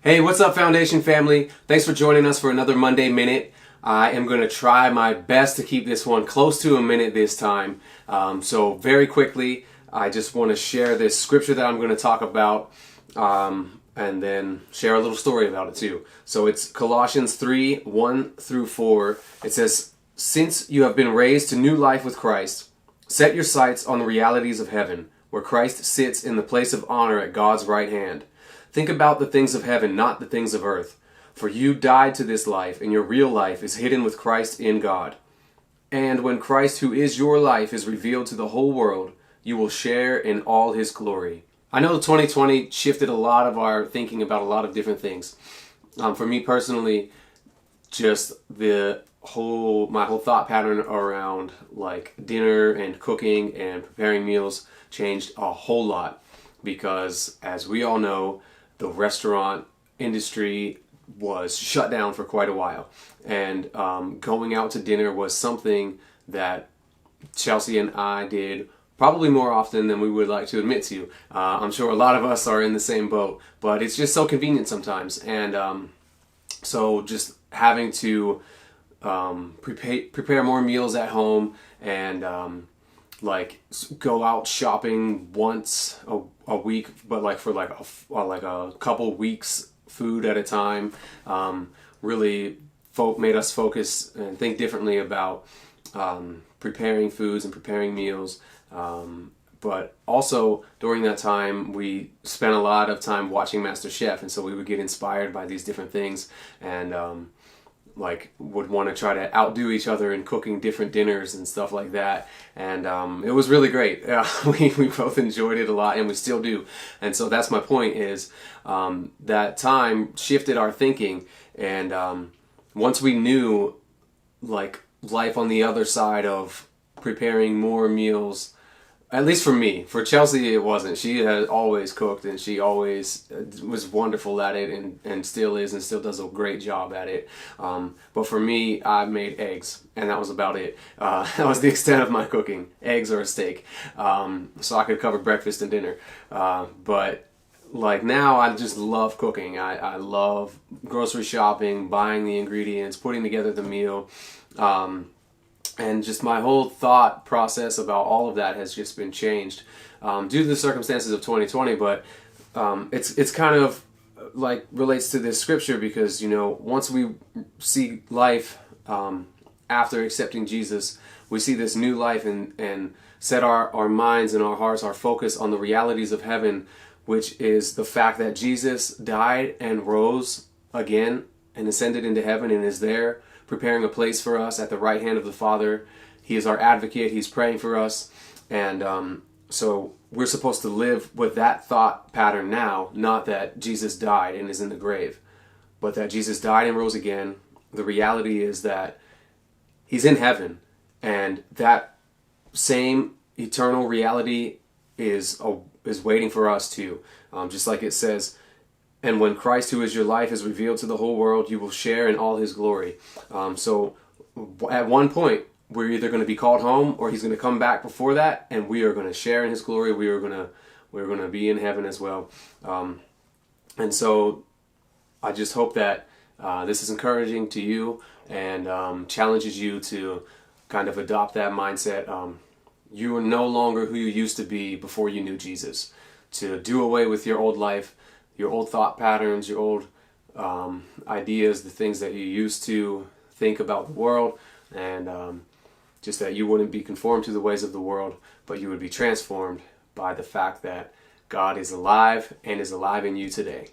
Hey, what's up, Foundation family? Thanks for joining us for another Monday Minute. I am going to try my best to keep this one close to a minute this time. So very quickly, I just want to share this scripture that I'm going to talk about and then share a little story about it too. So it's Colossians 3, 1 through 4. It says, "Since you have been raised to new life with Christ, set your sights on the realities of heaven, where Christ sits in the place of honor at God's right hand. Think about the things of heaven, not the things of earth. For you died to this life, and your real life is hidden with Christ in God. And when Christ, who is your life, is revealed to the whole world, you will share in all his glory." I know 2020 shifted a lot of our thinking about a lot of different things. For me personally, just my whole thought pattern around like dinner and cooking and preparing meals changed a whole lot because, as we all know, the restaurant industry was shut down for quite a while, and going out to dinner was something that Chelsea and I did probably more often than we would like to admit to. I'm sure a lot of us are in the same boat, but it's just so convenient sometimes, and so just having to prepare more meals at home and like go out shopping once a week, but like for like a couple weeks food at a time, really made us focus and think differently about preparing foods and preparing meals. But also during that time we spent a lot of time watching MasterChef, and so we would get inspired by these different things and like would want to try to outdo each other in cooking different dinners and stuff like that, and it was really great. We both enjoyed it a lot, and we still do. And so that's my point, is that time shifted our thinking, and once we knew like life on the other side of preparing more meals, at least for me. For Chelsea it wasn't. She had always cooked, and she always was wonderful at it, and still is, and still does a great job at it. But for me, I made eggs, and that was about it. That was the extent of my cooking. Eggs or a steak. So I could cover breakfast and dinner. But like now I just love cooking. I love grocery shopping, buying the ingredients, putting together the meal. And just my whole thought process about all of that has just been changed due to the circumstances of 2020. But it's kind of like relates to this scripture, because you know, once we see life after accepting Jesus, we see this new life and set our minds and our hearts, our focus on the realities of heaven, which is the fact that Jesus died and rose again and ascended into heaven and is there preparing a place for us at the right hand of the Father. He is our advocate. He's praying for us. And so we're supposed to live with that thought pattern now, not that Jesus died and is in the grave, but that Jesus died and rose again. The reality is that he's in heaven, and that same eternal reality is waiting for us too. Just like it says, "And when Christ, who is your life, is revealed to the whole world, you will share in all his glory." So at one point, we're either going to be called home, or he's going to come back before that, and we are going to share in his glory. We're going to be in heaven as well. And so I just hope that this is encouraging to you and challenges you to kind of adopt that mindset. You are no longer who you used to be before you knew Jesus. To do away with your old life, your old thought patterns, your old ideas, the things that you used to think about the world, and just that you wouldn't be conformed to the ways of the world, but you would be transformed by the fact that God is alive and is alive in you today.